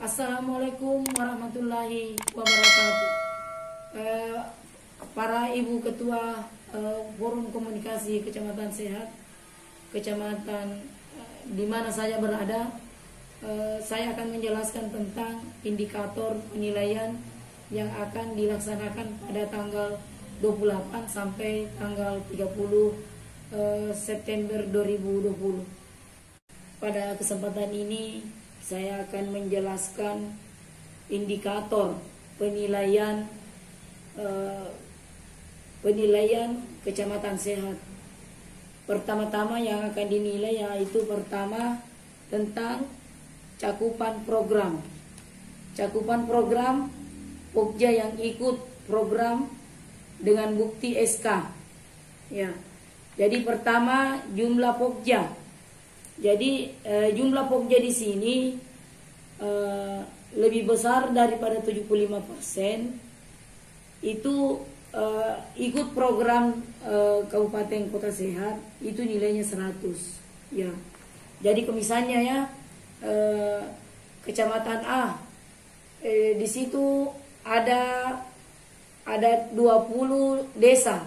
Assalamualaikum warahmatullahi wabarakatuh. Para ibu ketua Forum Komunikasi Kecamatan Sehat, kecamatan di mana saya berada, saya akan menjelaskan tentang indikator penilaian yang akan dilaksanakan pada tanggal 28 sampai tanggal 30 September 2020. Pada kesempatan ini saya akan menjelaskan indikator penilaian Kecamatan Sehat. Pertama-tama yang akan dinilai yaitu pertama tentang cakupan program. Cakupan program Pokja yang ikut program dengan bukti SK. Ya. Jadi pertama jumlah Pokja. Jadi jumlah Pokja di sini lebih besar daripada 75%. Itu ikut program Kabupaten Kota Sehat, itu nilainya 100. Ya. Jadi misalnya ya Kecamatan A, di situ ada 20 desa.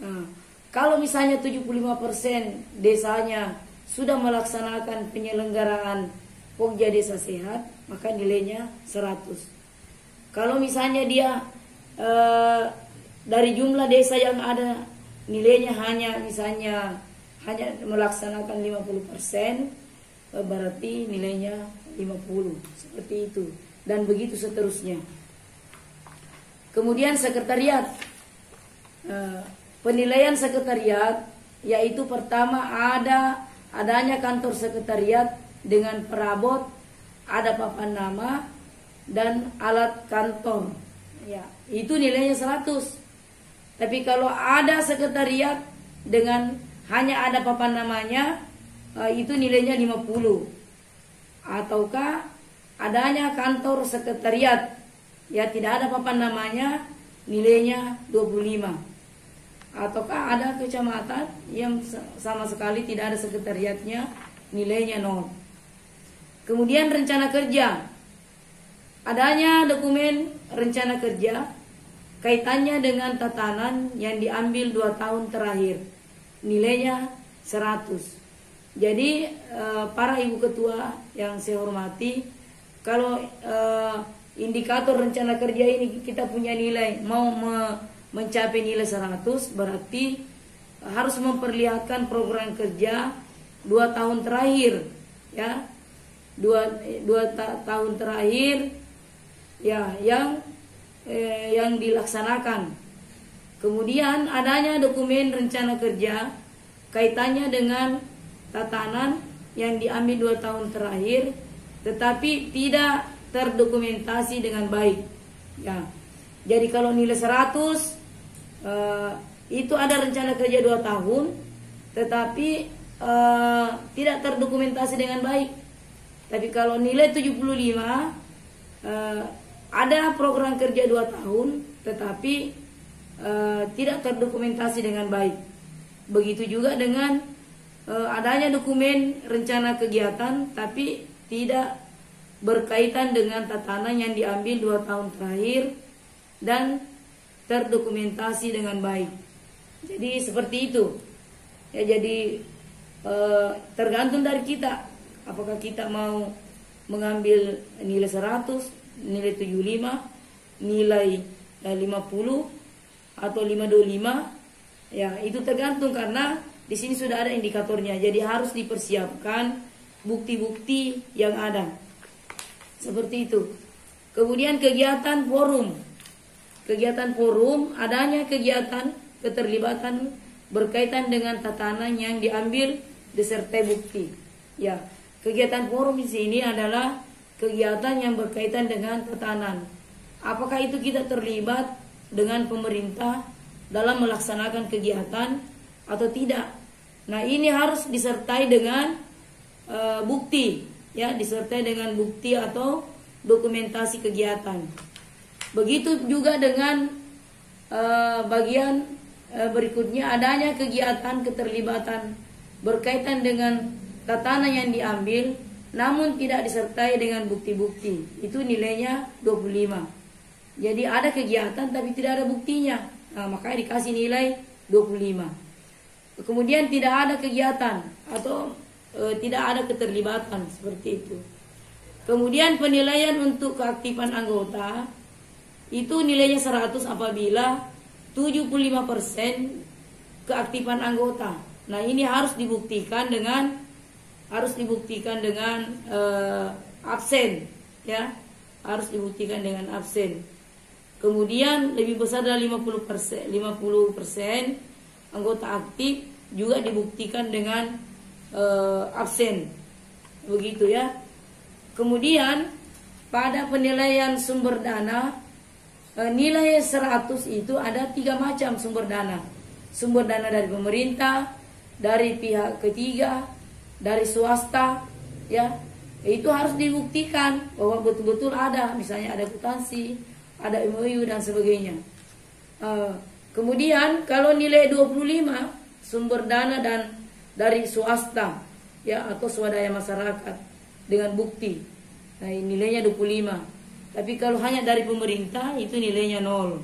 Nah, kalau misalnya 75% desanya sudah melaksanakan penyelenggaraan Pokja Desa Sehat, maka nilainya 100. Kalau misalnya dia dari jumlah desa yang ada nilainya hanya melaksanakan 50%, berarti nilainya 50, seperti itu, dan begitu seterusnya. Kemudian sekretariat, penilaian sekretariat yaitu pertama adanya kantor sekretariat dengan perabot, ada papan nama dan alat kantor. Ya, itu nilainya 100. Tapi kalau ada sekretariat dengan hanya ada papan namanya, itu nilainya 50. Ataukah adanya kantor sekretariat, ya tidak ada papan namanya, nilainya 25. Ataukah ada kecamatan yang sama sekali tidak ada sekretariatnya, nilainya 0. Kemudian rencana kerja, adanya dokumen rencana kerja kaitannya dengan tatanan yang diambil 2 tahun terakhir, nilainya 100. Jadi para ibu ketua yang saya hormati, kalau indikator rencana kerja ini kita punya nilai mau mencapai nilai 100, berarti harus memperlihatkan program kerja 2 tahun terakhir, ya, 2 tahun terakhir, ya, yang dilaksanakan. Kemudian adanya dokumen rencana kerja kaitannya dengan tatanan yang diambil 2 tahun terakhir, tetapi tidak terdokumentasi dengan baik. Ya, jadi kalau nilai 100 itu ada rencana kerja 2 tahun, tetapi tidak terdokumentasi dengan baik. Tapi kalau nilai 75, ada program kerja 2 tahun, tetapi tidak terdokumentasi dengan baik. Begitu juga dengan adanya dokumen rencana kegiatan, tapi tidak berkaitan dengan tatanan yang diambil 2 tahun terakhir dan terdokumentasi dengan baik. Jadi seperti itu. Ya, jadi tergantung dari kita, apakah kita mau mengambil nilai 100, nilai 75, nilai 50 atau 525. Ya, itu tergantung karena di sini sudah ada indikatornya. Jadi harus dipersiapkan bukti-bukti yang ada. Seperti itu. Kemudian kegiatan forum. Kegiatan forum, adanya kegiatan keterlibatan berkaitan dengan tatanan yang diambil disertai bukti. Ya, kegiatan forum di sini adalah kegiatan yang berkaitan dengan tatanan. Apakah itu kita terlibat dengan pemerintah dalam melaksanakan kegiatan atau tidak? Nah, ini harus disertai dengan bukti, ya, disertai dengan bukti atau dokumentasi kegiatan. Begitu juga dengan bagian berikutnya, adanya kegiatan keterlibatan berkaitan dengan tatanan yang diambil namun tidak disertai dengan bukti-bukti, itu nilainya 25. Jadi ada kegiatan tapi tidak ada buktinya, nah, makanya dikasih nilai 25. Kemudian tidak ada kegiatan atau tidak ada keterlibatan, seperti itu. Kemudian penilaian untuk keaktifan anggota itu nilainya 100 apabila 75% keaktifan anggota. Nah, ini harus dibuktikan dengan absen, ya, harus dibuktikan dengan absen. Kemudian lebih besar dari 50% anggota aktif juga dibuktikan dengan absen, begitu ya. Kemudian pada penilaian sumber dana, nilai 100 itu ada 3 macam sumber dana. Sumber dana dari pemerintah, dari pihak ketiga, dari swasta, ya. Itu harus dibuktikan bahwa betul-betul ada, misalnya ada akuntansi, ada MOU dan sebagainya. Kemudian kalau nilai 25 sumber dana dan dari swasta, ya, atau swadaya masyarakat dengan bukti, nah nilainya 25. Tapi kalau hanya dari pemerintah itu nilainya 0.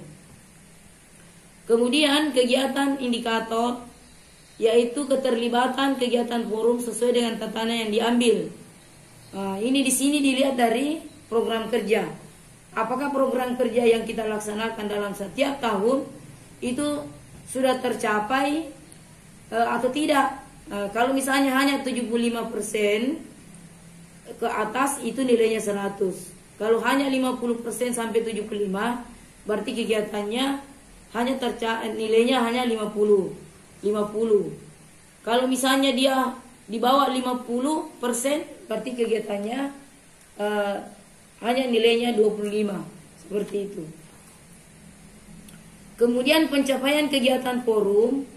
Kemudian kegiatan indikator, yaitu keterlibatan kegiatan forum sesuai dengan tatanan yang diambil. Ini di sini dilihat dari program kerja. Apakah program kerja yang kita laksanakan dalam setiap tahun itu sudah tercapai atau tidak? Kalau misalnya hanya 75% ke atas itu nilainya 100. Kalau hanya 50% sampai 75, berarti kegiatannya hanya nilainya hanya 50. Kalau misalnya dia di bawah 50%, berarti kegiatannya hanya nilainya 25, seperti itu. Kemudian pencapaian kegiatan forum,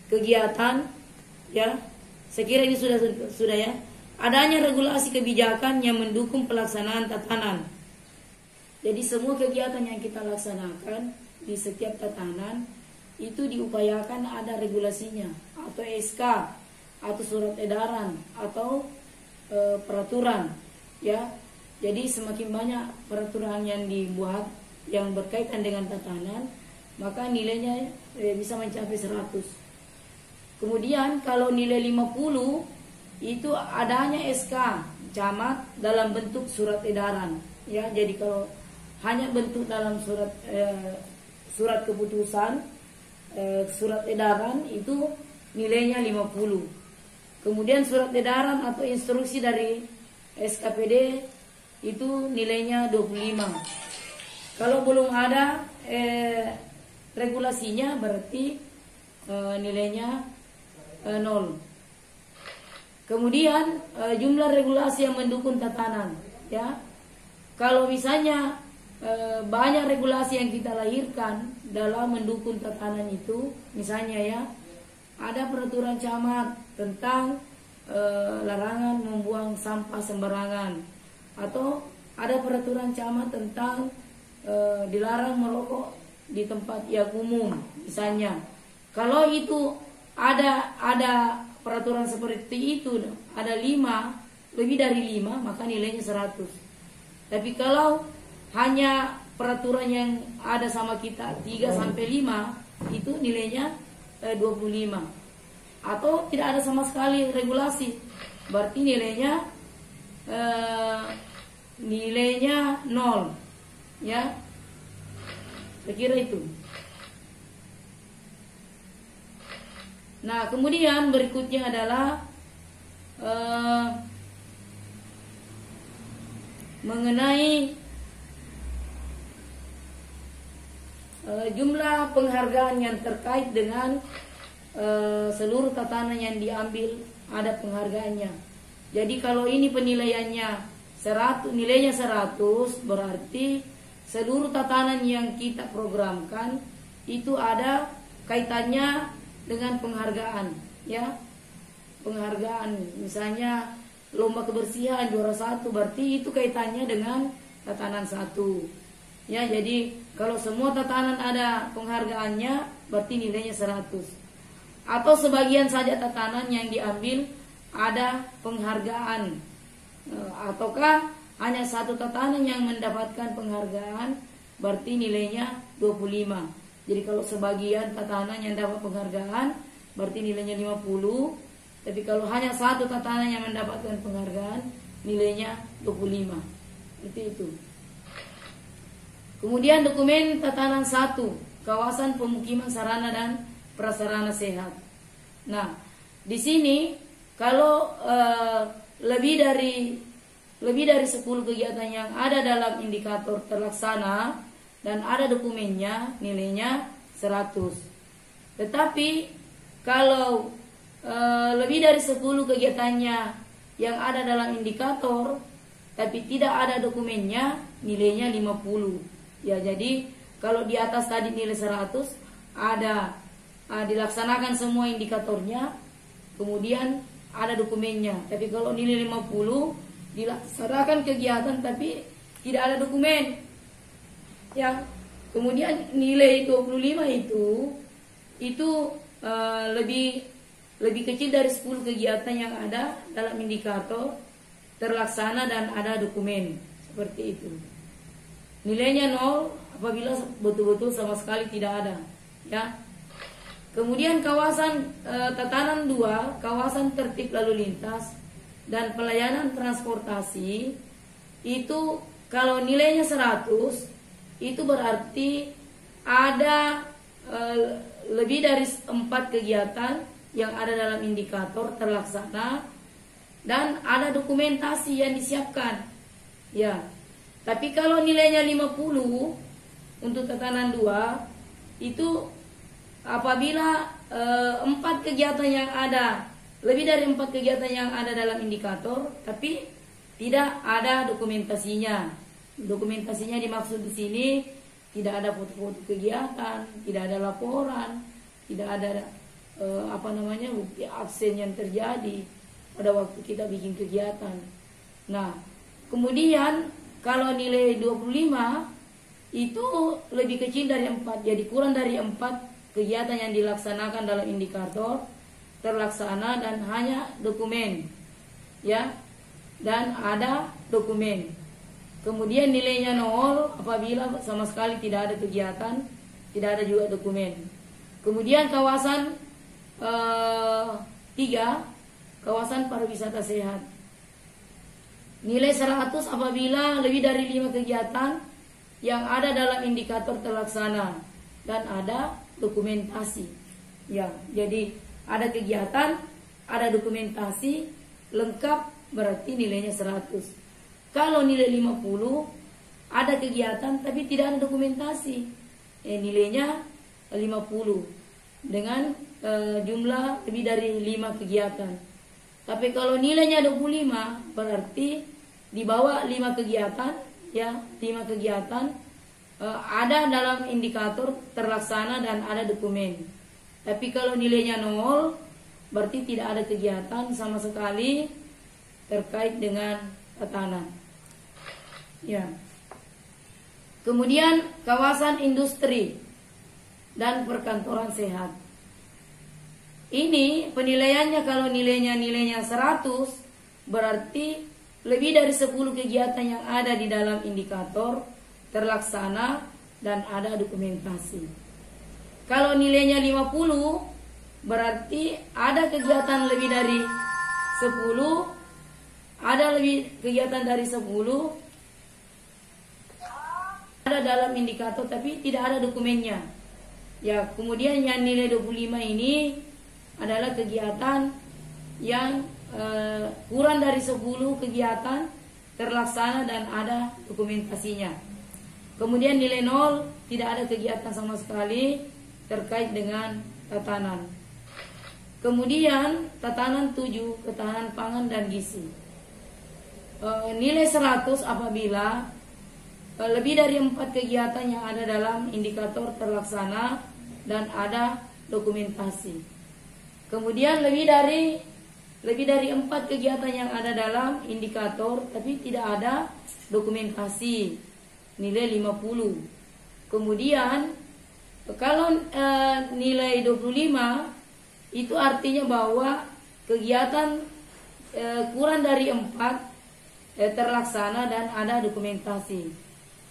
kegiatan, ya, saya kira ini sudah ya. Adanya regulasi kebijakan yang mendukung pelaksanaan tatanan. Jadi semua kegiatan yang kita laksanakan di setiap tatanan itu diupayakan ada regulasinya, atau SK, atau surat edaran, atau peraturan, ya. Jadi semakin banyak peraturan yang dibuat yang berkaitan dengan tatanan, maka nilainya bisa mencapai 100. Kemudian kalau nilai 50 itu adanya SK camat dalam bentuk surat edaran, ya. Jadi kalau hanya bentuk dalam surat keputusan, surat edaran itu nilainya 50. Kemudian surat edaran atau instruksi dari SKPD itu nilainya 25. Kalau belum ada regulasinya berarti nilainya 0. Kemudian jumlah regulasi yang mendukung tatanan, ya. Kalau misalnya banyak regulasi yang kita lahirkan dalam mendukung tatanan itu, misalnya ya, ada peraturan camat tentang larangan membuang sampah sembarangan, atau ada peraturan camat tentang dilarang merokok di tempat yang umum, misalnya. Kalau itu ada peraturan seperti itu, ada 5, lebih dari 5, maka nilainya 100. Tapi kalau hanya peraturan yang ada sama kita 3 sampai 5, itu nilainya 25. Atau tidak ada sama sekali regulasi, berarti nilainya 0, ya. Saya kira itu. Nah, kemudian berikutnya adalah mengenai jumlah penghargaan yang terkait dengan seluruh tatanan yang diambil, ada penghargaannya. Jadi kalau ini penilaiannya 100, nilainya 100, berarti seluruh tatanan yang kita programkan itu ada kaitannya dengan penghargaan, ya. Penghargaan, misalnya lomba kebersihan juara 1, berarti itu kaitannya dengan tatanan 1. Ya, jadi kalau semua tatanan ada penghargaannya, berarti nilainya 100. Atau sebagian saja tatanan yang diambil ada penghargaan, Ataukah hanya satu tatanan yang mendapatkan penghargaan, berarti nilainya 25. Jadi kalau sebagian tatanan yang dapat penghargaan, berarti nilainya 50. Tapi kalau hanya satu tatanan yang mendapatkan penghargaan, nilainya 25. Itu. Kemudian dokumen tatanan 1, kawasan pemukiman sarana dan prasarana sehat. Nah, di sini kalau lebih dari 10 kegiatan yang ada dalam indikator terlaksana dan ada dokumennya, nilainya 100. Tetapi kalau lebih dari 10 kegiatannya yang ada dalam indikator tapi tidak ada dokumennya, nilainya 50. Ya, jadi kalau di atas tadi nilai 100 ada dilaksanakan semua indikatornya, kemudian ada dokumennya. Tapi kalau nilai 50 dilaksanakan kegiatan tapi tidak ada dokumen. Ya. Kemudian nilai 25 itu lebih kecil dari 10 kegiatan yang ada dalam indikator terlaksana dan ada dokumen. Seperti itu. Nilainya 0 apabila betul-betul sama sekali tidak ada. Ya. Kemudian kawasan tatanan 2, kawasan tertib lalu lintas dan pelayanan transportasi, itu kalau nilainya 100, itu berarti ada lebih dari 4 kegiatan yang ada dalam indikator terlaksana dan ada dokumentasi yang disiapkan. Ya. Tapi kalau nilainya 50 untuk tatanan 2, itu apabila 4 kegiatan yang ada, lebih dari 4 kegiatan yang ada dalam indikator, tapi tidak ada dokumentasinya. Dokumentasinya dimaksud di sini tidak ada foto-foto kegiatan, tidak ada laporan, tidak ada bukti absen yang terjadi pada waktu kita bikin kegiatan. Nah, kemudian kalau nilai 25 itu lebih kecil dari 4, jadi kurang dari 4 kegiatan yang dilaksanakan dalam indikator terlaksana dan hanya dokumen, ya, dan ada dokumen. Kemudian nilainya 0 apabila sama sekali tidak ada kegiatan, tidak ada juga dokumen. Kemudian kawasan 3, kawasan pariwisata sehat. Nilai 100 apabila lebih dari 5 kegiatan yang ada dalam indikator terlaksana dan ada dokumentasi. Ya, jadi ada kegiatan, ada dokumentasi lengkap, berarti nilainya 100. Kalau nilai 50 ada kegiatan tapi tidak ada dokumentasi, nilainya 50 dengan jumlah lebih dari 5 kegiatan. Tapi kalau nilainya 25 berarti di bawah 5 kegiatan, ya, 5 kegiatan ada dalam indikator terlaksana dan ada dokumen. Tapi kalau nilainya 0 berarti tidak ada kegiatan sama sekali terkait dengan tatanan. Ya. Kemudian kawasan industri dan perkantoran sehat. Ini penilaiannya kalau nilainya 100 berarti lebih dari 10 kegiatan yang ada di dalam indikator terlaksana dan ada dokumentasi. Kalau nilainya 50 berarti ada kegiatan lebih dari 10, ada lebih kegiatan dari 10 ada dalam indikator tapi tidak ada dokumennya. Ya, kemudian yang nilai 25 ini adalah kegiatan yang kurang dari 10 kegiatan terlaksana dan ada dokumentasinya. Kemudian nilai 0 tidak ada kegiatan sama sekali terkait dengan tatanan. Kemudian tatanan 7, ketahanan pangan dan gizi. Nilai 100 apabila lebih dari 4 kegiatan yang ada dalam indikator terlaksana dan ada dokumentasi. Kemudian lebih dari 4 kegiatan yang ada dalam indikator tapi tidak ada dokumentasi, nilai 50. Kemudian kalau nilai 25 itu artinya bahwa kegiatan kurang dari 4 terlaksana dan ada dokumentasi.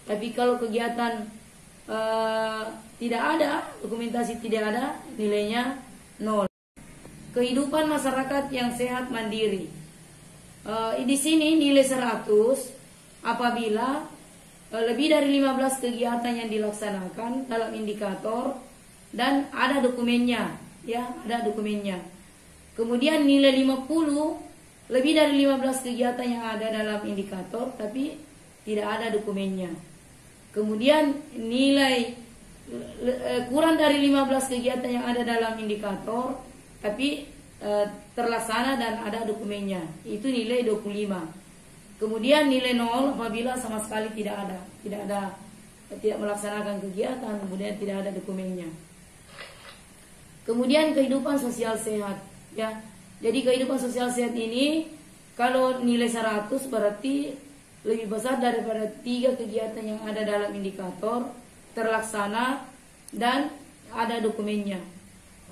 Tapi kalau kegiatan tidak ada dokumentasi, tidak ada, nilainya 0. Kehidupan masyarakat yang sehat mandiri. Di sini nilai 100 apabila lebih dari 15 kegiatan yang dilaksanakan dalam indikator dan ada dokumennya, ya, ada dokumennya. Kemudian nilai 50 lebih dari 15 kegiatan yang ada dalam indikator tapi tidak ada dokumennya. Kemudian nilai kurang dari 15 kegiatan yang ada dalam indikator tapi terlaksana dan ada dokumennya, itu nilai 25. Kemudian nilai 0 apabila sama sekali tidak melaksanakan kegiatan, kemudian tidak ada dokumennya. Kemudian kehidupan sosial sehat, ya. Jadi kehidupan sosial sehat ini kalau nilai 100 berarti lebih besar daripada 3 kegiatan yang ada dalam indikator, terlaksana dan ada dokumennya.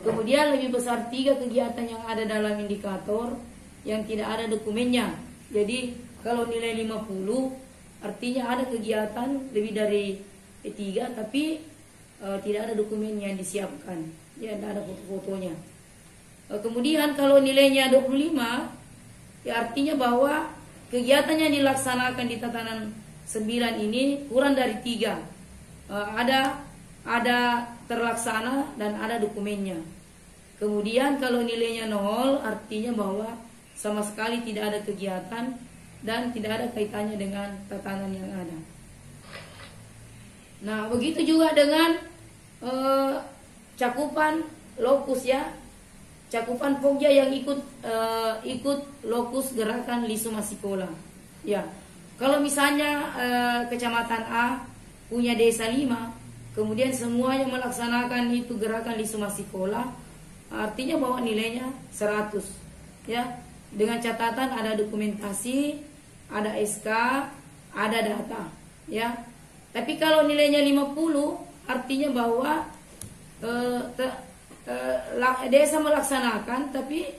Kemudian lebih besar 3 kegiatan yang ada dalam indikator yang tidak ada dokumennya. Jadi kalau nilai 50 artinya ada kegiatan lebih dari 3 tapi tidak ada dokumen yang disiapkan. Ya, tidak ada foto-fotonya. Kemudian kalau nilainya 25 ya artinya bahwa kegiatan yang dilaksanakan di tatanan 9 ini kurang dari 3. Ada terlaksana dan ada dokumennya. Kemudian kalau nilainya 0 artinya bahwa sama sekali tidak ada kegiatan dan tidak ada kaitannya dengan tatanan yang ada. Nah, begitu juga dengan cakupan lokus, ya. Cakupan Pogja yang ikut lokus gerakan Lisuma Sikola. Ya. Kalau misalnya kecamatan A punya desa 5, kemudian semuanya melaksanakan itu gerakan Lisuma Sikola, artinya bahwa nilainya 100. Ya. Dengan catatan ada dokumentasi, ada SK, ada data, ya. Tapi kalau nilainya 50 artinya bahwa desa melaksanakan tapi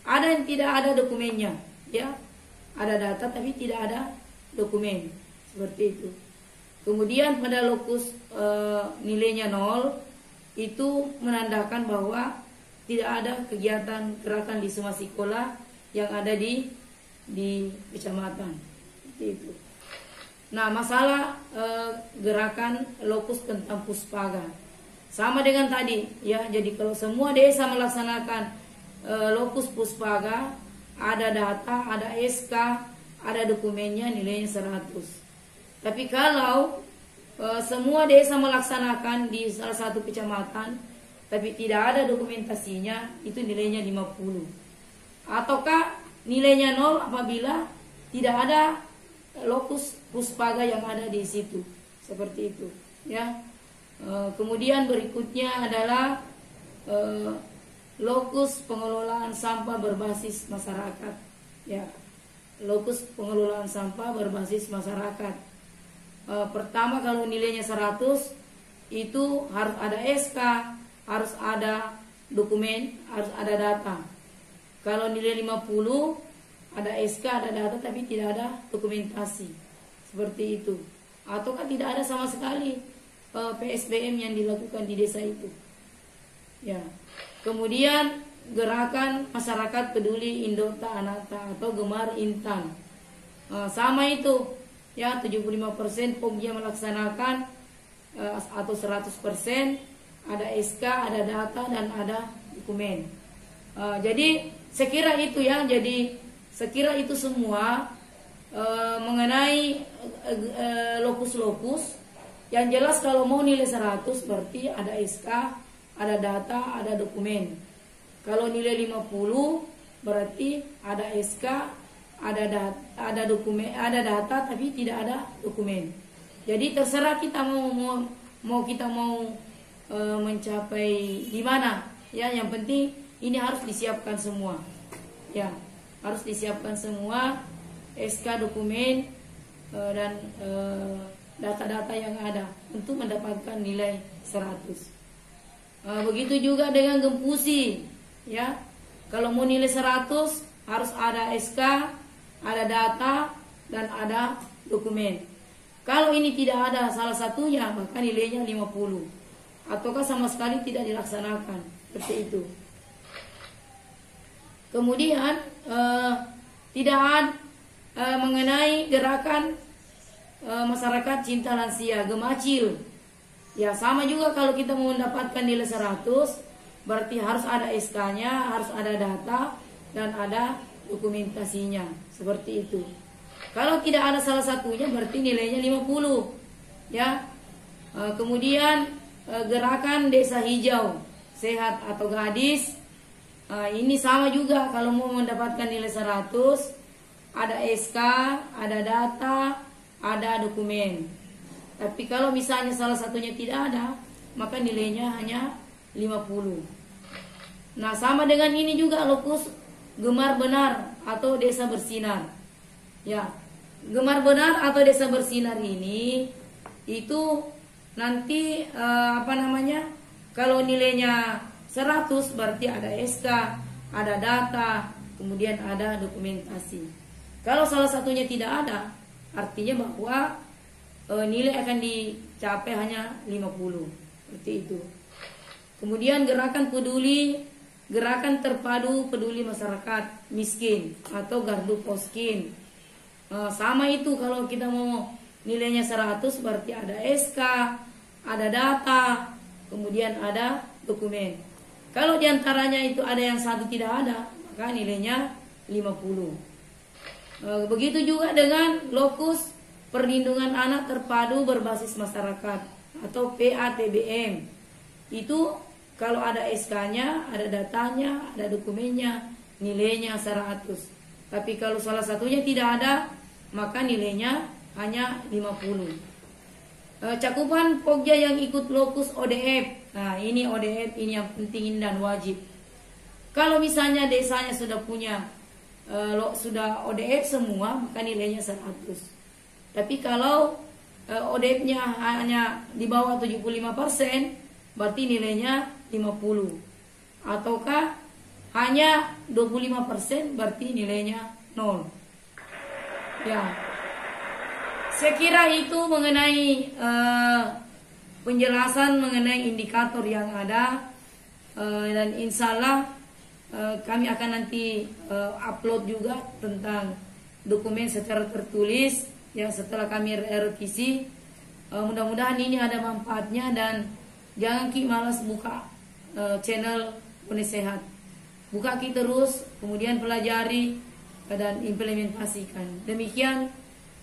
ada yang tidak ada dokumennya, ya. Ada data tapi tidak ada dokumen, seperti itu. Kemudian pada lokus nilainya 0 itu menandakan bahwa tidak ada kegiatan gerakan di Lisuma Sikola yang ada di kecamatan, seperti itu. Nah, masalah gerakan lokus tentang puspaga sama dengan tadi, ya. Jadi kalau semua desa melaksanakan lokus puspaga, ada data, ada SK, ada dokumennya, nilainya 100. Tapi kalau semua desa melaksanakan di salah satu kecamatan tapi tidak ada dokumentasinya, itu nilainya 50. Ataukah nilainya 0 apabila tidak ada lokus puspaga yang ada di situ, seperti itu, ya. Kemudian berikutnya adalah lokus pengelolaan sampah berbasis masyarakat, ya. Lokus pengelolaan sampah berbasis masyarakat. Pertama, kalau nilainya 100 itu harus ada SK, harus ada dokumen, harus ada data. Kalau nilai 50 ada SK, ada data tapi tidak ada dokumentasi, seperti itu. Ataukah tidak ada sama sekali PSBM yang dilakukan di desa itu, ya. Kemudian gerakan masyarakat peduli Indota Anata atau Gemar Intan, sama itu, ya. 75% Pogja melaksanakan atau 100%, ada SK, ada data dan ada dokumen. Jadi sekira itu, ya. Jadi sekira itu semua mengenai lokus-lokus. Yang jelas kalau mau nilai 100 berarti ada SK, ada data, ada dokumen. Kalau nilai 50 berarti ada SK, ada dokumen, ada data tapi tidak ada dokumen. Jadi terserah kita mau mencapai di mana, ya. Yang penting ini harus disiapkan semua, ya. Harus disiapkan semua SK, dokumen dan data-data yang ada untuk mendapatkan nilai 100. Begitu juga dengan Gempusi, ya. Kalau mau nilai 100 harus ada SK, ada data dan ada dokumen. Kalau ini tidak ada salah satunya, maka nilainya 50. Ataukah sama sekali tidak dilaksanakan, seperti itu. Kemudian tidak ada mengenai gerakan masyarakat cinta lansia, Gemacil. Ya, sama juga kalau kita mau mendapatkan nilai 100, berarti harus ada SK-nya, harus ada data, dan ada dokumentasinya, seperti itu. Kalau tidak ada salah satunya, berarti nilainya 50. Ya. Kemudian gerakan desa hijau, sehat atau gadis, ini sama juga kalau mau mendapatkan nilai 100, ada SK, ada data, ada dokumen. Tapi kalau misalnya salah satunya tidak ada, maka nilainya hanya 50. Nah, sama dengan ini juga lokus gemar benar atau desa bersinar. Ya, gemar benar atau desa bersinar ini itu nanti kalau nilainya 100 berarti ada SK, ada data, kemudian ada dokumentasi. Kalau salah satunya tidak ada, artinya bahwa nilai akan dicapai hanya 50. Seperti itu. Kemudian gerakan terpadu peduli masyarakat miskin atau gardu poskin. Sama itu, kalau kita mau nilainya 100 berarti ada SK, ada data, kemudian ada dokumen. Kalau diantaranya itu ada yang satu tidak ada, maka nilainya 50. Begitu juga dengan lokus perlindungan anak terpadu berbasis masyarakat atau PATBM. Itu kalau ada SK-nya, ada datanya, ada dokumennya, nilainya 100. Tapi kalau salah satunya tidak ada, maka nilainya hanya 50. Cakupan Pokja yang ikut lokus ODF. Nah, ini ODF, ini yang penting dan wajib. Kalau misalnya desanya sudah punya sudah ODF semua, maka nilainya 100. Tapi kalau ODF-nya hanya di bawah 75%, berarti nilainya 50. Ataukah hanya 25%, berarti nilainya 0. Ya, saya kira itu mengenai penjelasan mengenai indikator yang ada, dan insya Allah kami akan nanti upload juga tentang dokumen secara tertulis yang setelah kami revisi. Mudah-mudahan ini ada manfaatnya, dan jangan malas buka channel Uni Sehat. Buka terus, kemudian pelajari dan implementasikan. Demikian,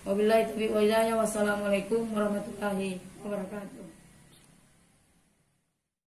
wabillahi taufiq wal hidayah. Wassalamualaikum warahmatullahi wabarakatuh.